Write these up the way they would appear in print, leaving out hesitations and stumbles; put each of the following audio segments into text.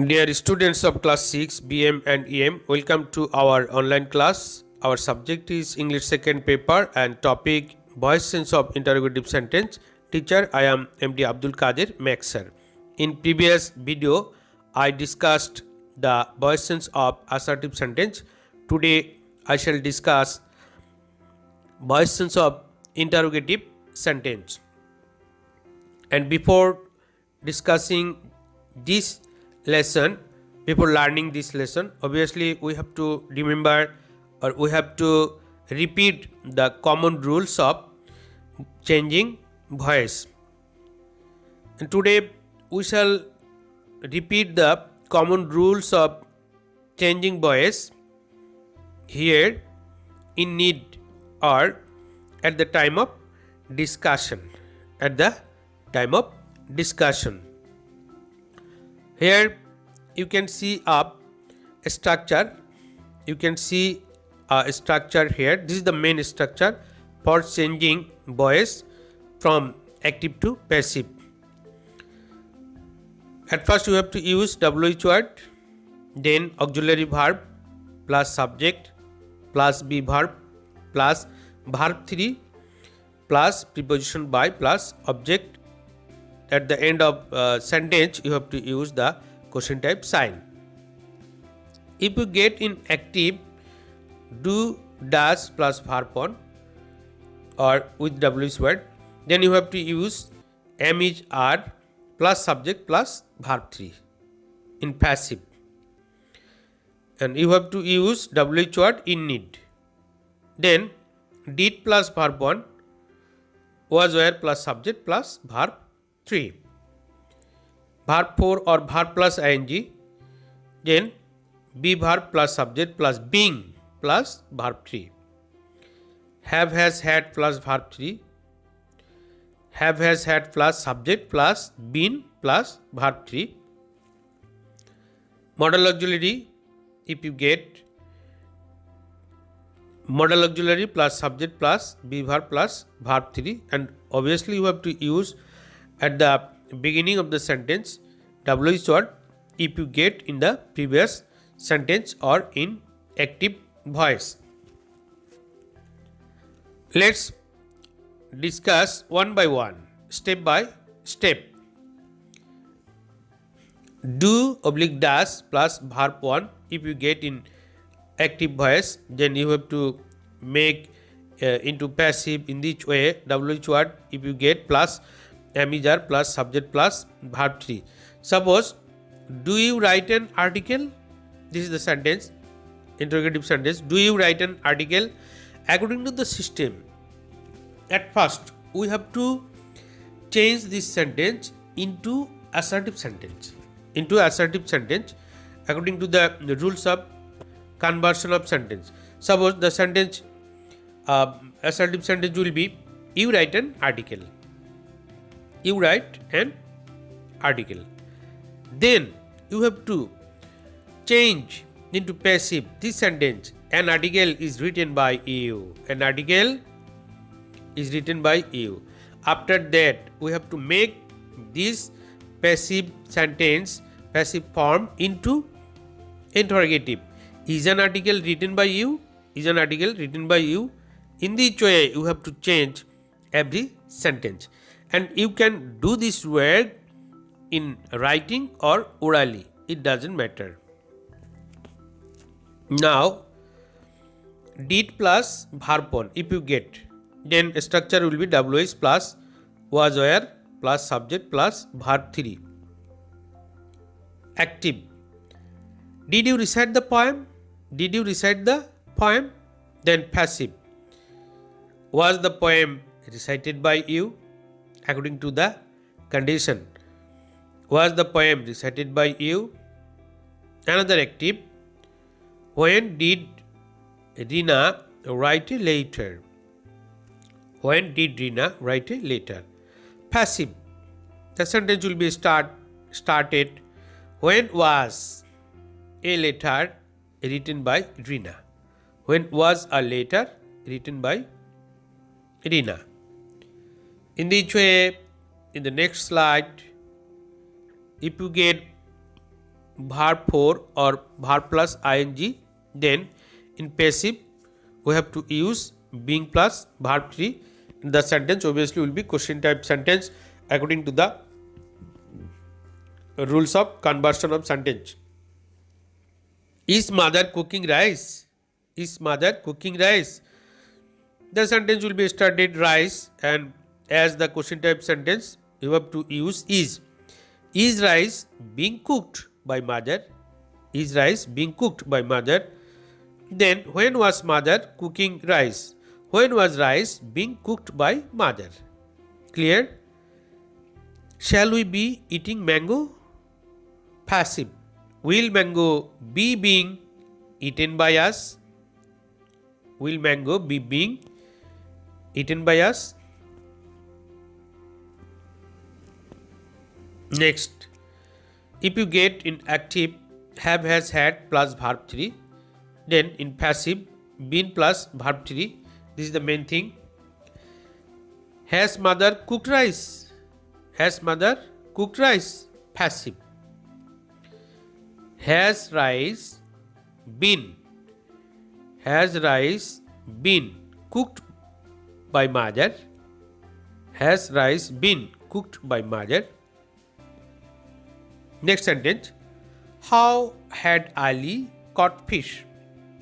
Dear students of class 6 BM and EM, welcome to our online class. Our subject is English second paper and topic voice sense of interrogative sentence. Teacher, I am MD Abdul Kadir Maxer. In previous video I discussed the voice sense of assertive sentence. Today I shall discuss voice sense of interrogative sentence. And before discussing this lesson, before learning this lesson, obviously we have to remember or we have to repeat the common rules of changing voice. And today we shall repeat the common rules of changing voice here in need or at the time of discussion. At the time of discussion. Here you can see a structure. You can see a structure here. This is the main structure for changing voice from active to passive. At first you have to use WH word, then auxiliary verb plus subject plus be verb plus verb 3 plus preposition by plus object. At the end of sentence you have to use the question type sign. If you get in active, do, does plus verb 1 or with WH word, then you have to use am, is, are plus subject plus verb 3 in passive. And you have to use WH word in need. Then did plus verb 1, was, were plus subject plus verb 3. Verb 4 or verb plus ing, then be verb plus subject plus being plus verb 3. Have, has, had plus verb 3. Have, has, had plus subject plus been plus verb 3. Modal auxiliary, if you get modal auxiliary plus subject plus be verb plus verb 3, and obviously you have to use at the beginning of the sentence WH word if you get in the previous sentence or in active voice. Let's discuss one by one, step by step. Do oblique does plus verb 1 if you get in active voice, then you have to make into passive in this way. WH word if you get plus am, is, are plus subject plus verb 3. Suppose, do you write an article? This is the sentence, interrogative sentence. Do you write an article? According to the system, at first we have to change this sentence into assertive sentence. According to the rules of conversion of sentence. Suppose the sentence assertive sentence will be you write an article. You write an article. Then you have to change into passive this sentence. An article is written by you. An article is written by you. After that, we have to make this passive sentence, passive form into interrogative. Is an article written by you? Is an article written by you? In this way, you have to change every sentence. And you can do this word in writing or orally. It doesn't matter. Now, did plus verb 1 if you get, then structure will be WH plus was, were plus subject plus verb 3. Active. Did you recite the poem? Did you recite the poem? Then passive. Was the poem recited by you? According to the condition. Was the poem recited by you? Another active. When did Rina write a letter? When did Rina write a letter? Passive. The sentence will be started. When was a letter written by Rina? When was a letter written by Rina? In this way, in the next slide, if you get verb for or verb plus ing. Then in passive we have to use being plus verb 3. The sentence obviously will be question type sentence according to the rules of conversion of sentence. Is mother cooking rice? Is mother cooking rice? The sentence will be started rice, and as the question type sentence you have to use is. Is rice being cooked by mother? Is rice being cooked by mother? Then when was mother cooking rice? When was rice being cooked by mother? Clear? Shall we be eating mango? Passive. Will mango be being eaten by us? Will mango be being eaten by us? Next, if you get in active have, has, had plus verb 3, then in passive been plus verb 3. This is the main thing. Has mother cooked rice? Has mother cooked rice? Passive. Has rice been? Has rice been cooked by mother? Has rice been cooked by mother? Next sentence. How had Ali caught fish?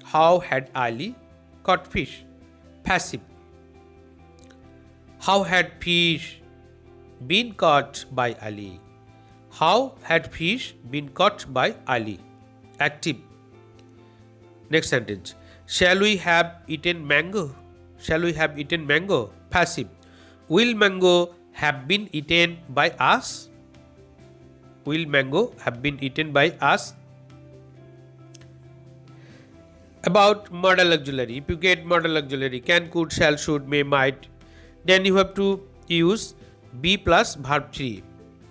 How had Ali caught fish? Passive. How had fish been caught by Ali? How had fish been caught by Ali? Active. Next sentence. Shall we have eaten mango? Shall we have eaten mango? Passive. Will mango have been eaten by us? Will mango have been eaten by us? About modal auxiliary. If you get modal auxiliary can, could, shall, should, may, might, then you have to use be plus verb 3.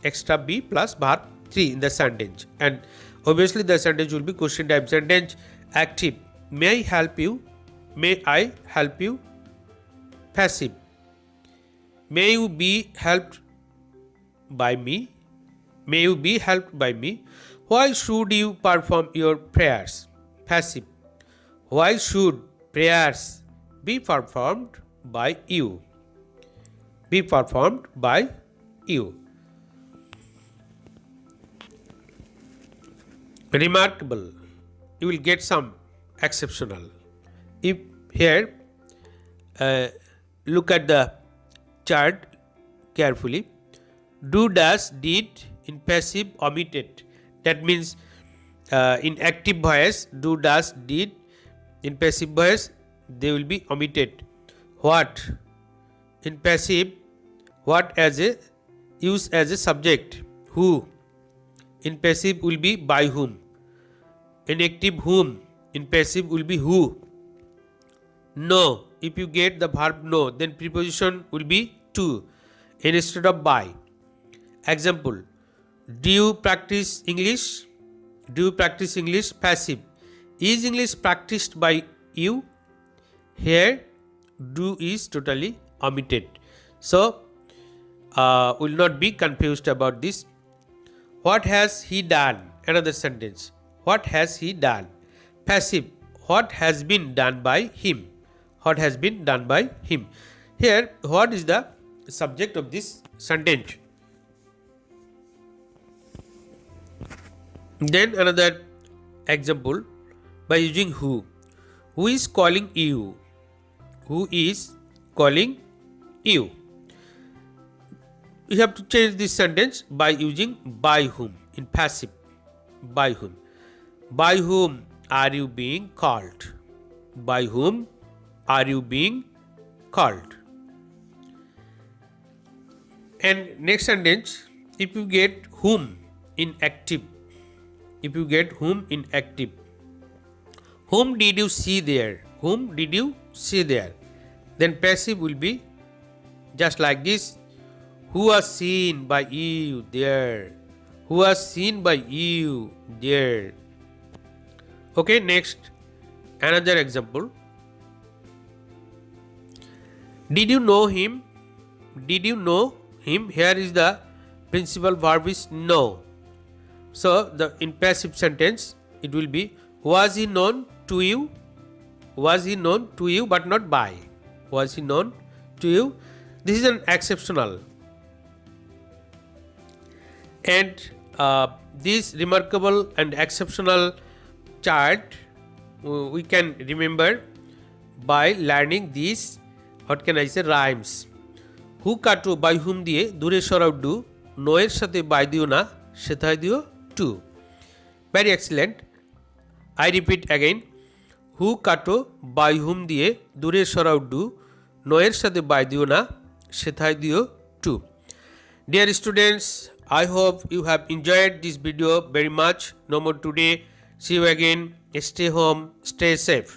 Extra be plus verb 3 in the sentence, and obviously the sentence will be question type sentence. Active. May I help you? May I help you? Passive. May you be helped by me? May you be helped by me? Why should you perform your prayers? Passive. Why should prayers be performed by you? Be performed by you. Remarkable. You will get some exceptional. If here look at the chart carefully. Do, does, did in passive omitted. That means in active voice do, does, did. In passive voice they will be omitted. What in passive, what as a use as a subject. Who in passive will be by whom. In active whom. In passive will be who. No, if you get the verb no, then preposition will be to instead of by. Example. Do you practice English? Do you practice English? Passive. Is English practiced by you? Here do is totally omitted. So will not be confused about this. What has he done? Another sentence. What has he done? Passive. What has been done by him? What has been done by him? Here what is the subject of this sentence? Then another example by using who. Who is calling you? Who is calling you? You have to change this sentence by using by whom in passive. By whom. By whom are you being called? By whom are you being called? And next sentence, if you get whom in active. If you get whom in active. Whom did you see there? Whom did you see there? Then passive will be just like this. Who was seen by you there? Who was seen by you there? Okay, next another example. Did you know him? Did you know him? Here is the principal verb is know. So the in passive sentence it will be, was he known to you? Was he known to you but not by? Was he known to you? This is an exceptional. And this remarkable and exceptional chart we can remember by learning these, what can I say, rhymes. হু কাটো by হুম দিয়ে দূরে সরাও do, no এর সাথে by দিও না, সেথায় দিও two. Very excellent. I repeat again, who কাটো বাই হুম দিয়ে দূরে সরাও ডু, নো এর সাথে বাই দিও না, সেথায় দিও two. Dear students, I hope you have enjoyed this video very much. No more today. See you again. Stay home, stay safe.